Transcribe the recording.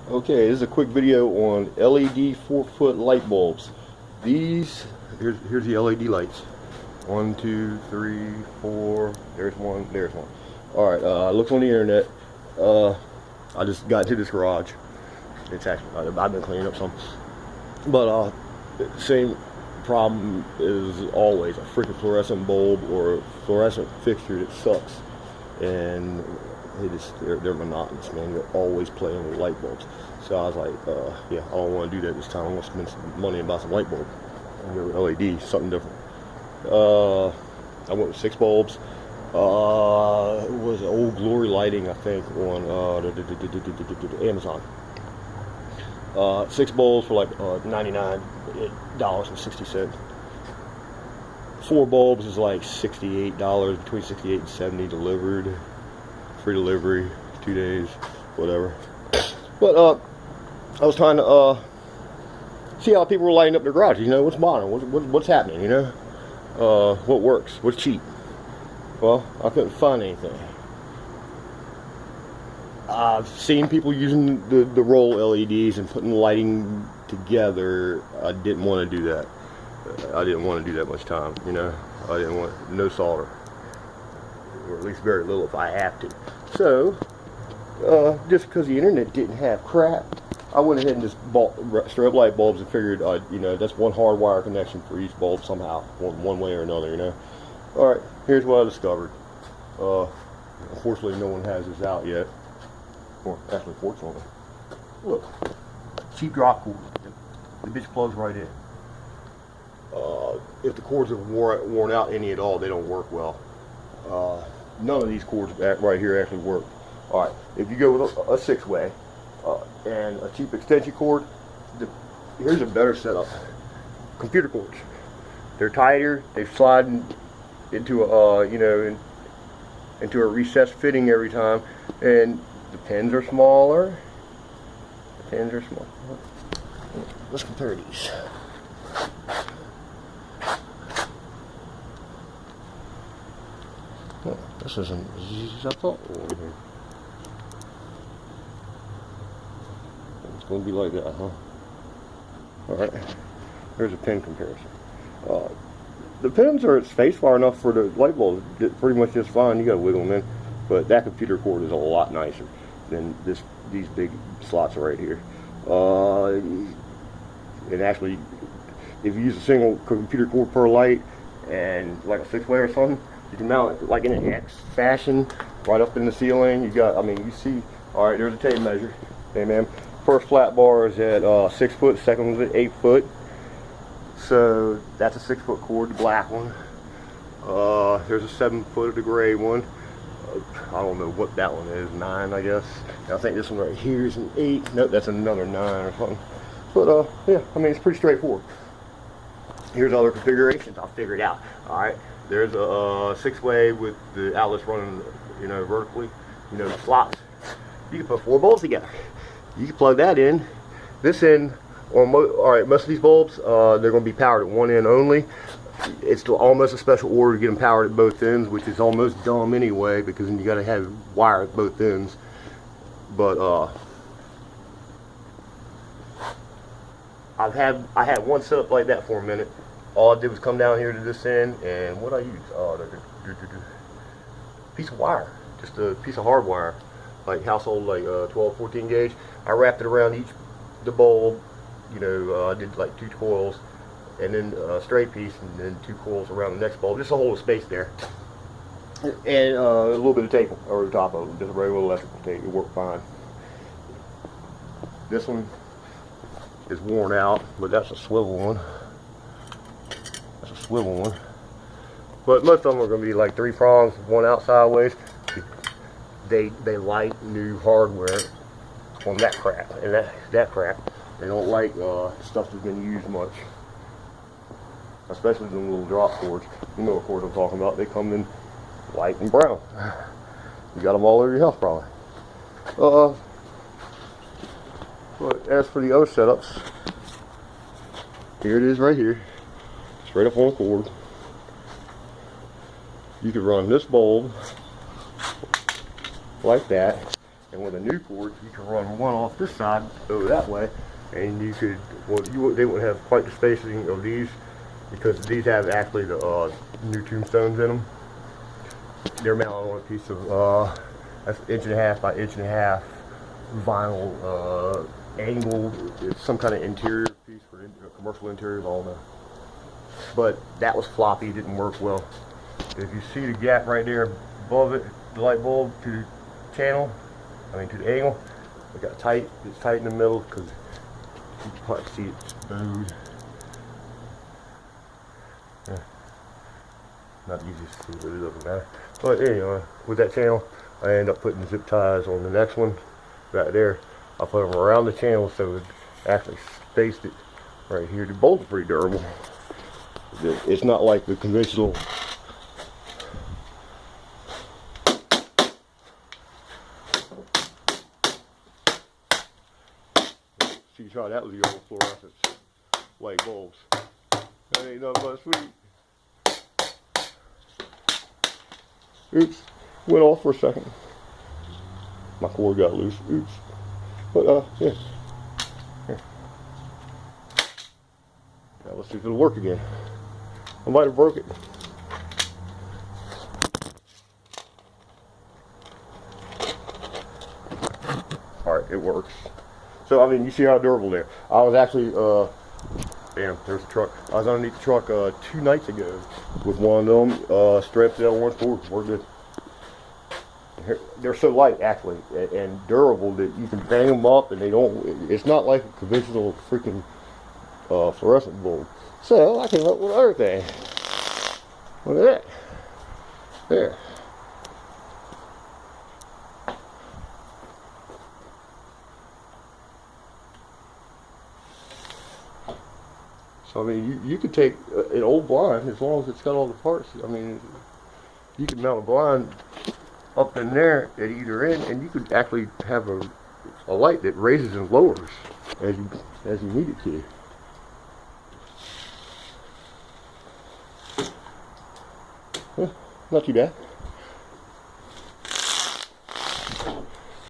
Okay, this is a quick video on LED 4-foot light bulbs. Here's the LED lights. 1, 2, 3, 4. There's one. There's one. All right. I looked on the internet. I just got to this garage. It's actually I've been cleaning up some, but same problem is always a freaking fluorescent bulb or a fluorescent fixture that sucks, and they're monotonous, man. They're always playing with light bulbs. So I was like, yeah, I don't want to do that this time. I'm going to spend some money and buy some light bulb. I'm going to LED, something different. I went with 6 bulbs. It was Old Glory Lighting, I think, on Amazon. 6 bulbs for like $99.60. 4 bulbs is like $68, between $68 and $70 delivered. Free delivery, 2 days, whatever. But I was trying to see how people were lighting up their garages. You know, what's modern, what's happening, you know? What works, what's cheap. Well, I couldn't find anything. I've seen people using the roll LEDs and putting lighting together. I didn't want to do that. I didn't want to do that much time, you know. I didn't want no solder, or at least very little if I have to. So, just because the internet didn't have crap, I went ahead and just bought strip light bulbs and figured, you know, that's one hard wire connection for each bulb somehow, one way or another, you know. All right, here's what I discovered. Unfortunately, no one has this out yet. Or actually, fortunately. Look, cheap drop cord. The bitch plugs right in. If the cords are worn out any at all, they don't work well. None of these cords right here actually work. All right, if you go with a 6-way and a cheap extension cord, here's a better setup. Computer cords. They're tighter. They slide into a you know, into a recessed fitting every time, and the pins are smaller. The pins are smaller. Let's compare these. Oh, this isn't as easy as I thought it would be. It's going to be like that, huh? Alright, here's a pin comparison. The pins are spaced far enough for the light bulb, pretty much just fine. You got to wiggle them in, but that computer cord is a lot nicer than these big slots right here. And actually, if you use a single computer cord per light and like a 6-way or something, you can mount it like in an X fashion right up in the ceiling. You got, I mean, you see, all right, there's a tape measure. Hey, man, first flat bar is at 6 foot, second one's at 8 foot. So that's a 6-foot cord, the black one. There's a 7 foot of the gray one. I don't know what that one is, 9, I guess. I think this one right here is an 8. Nope, that's another 9 or something. But yeah, I mean, it's pretty straightforward. Here's other configurations I'll figure it out. All right, there's a 6-way with the outlets running, you know, vertically. You know, the slots. You can put 4 bulbs together. You can plug that in. This end, all right, most of these bulbs, they're going to be powered at one end only. It's almost a special order to get them powered at both ends, which is almost dumb anyway, because then you got to have wire at both ends. But I had one set up like that for a minute. All I did was come down here to this end, and what I used, piece of wire, just a piece of hard wire, like household, like 12, 14 gauge. I wrapped it around the bulb. You know, I did like 2 coils, and then a straight piece, and then 2 coils around the next bulb, just a whole space there, and a little bit of tape over the top of it, just a regular electrical tape. It worked fine. This one is worn out, but that's a swivel one. That's a swivel one. But most of them are going to be like 3 prongs, one out sideways. They like new hardware on that crap, and that crap. They don't like stuff that's been used much, especially the little drop cords. You know what cords I'm talking about. They come in white and brown. You got them all over your house probably. But as for the other setups, here it is right here, straight up on the cord. You could run this bulb like that, And with a new cord, you can run one off this side over that way, and you could, well, they wouldn't have quite the spacing of these, because these have actually the new tombstones in them. They're mounted on a piece of that's 1.5 by 1.5 vinyl angled. It's some kind of interior piece for commercial interiors. I don't know, but that was floppy. Didn't work well. If you see the gap right there above it, the light bulb to the channel, to the angle, it got tight. It's tight in the middle because you can probably see it's bowed. Yeah. Not the easiest to see, but it doesn't matter. But anyway, with that channel, I end up putting zip ties on the next one right there. I put them around the channel so it actually spaced it right here. The bolts are pretty durable. It's not like the conventional see how that was the old fluorescent light bulbs. That ain't nothing but sweet. Oops, went off for a second. My cord got loose. Oops. But yeah. Here. Now let's see if it'll work again. I might have broke it. Alright, it works. So you see how durable there. I was actually damn, there's a truck. I was underneath the truck 2 nights ago with one of them strapped down one forward. We're good. They're so light actually and durable that you can bang them up and they don't. It's not like a conventional freaking fluorescent bulb. So I came up with everything. Look at that. There. So you could take an old blind, as long as it's got all the parts. You could mount a blind up in there at either end, and you could actually have a light that raises and lowers as you need it to. Not too bad.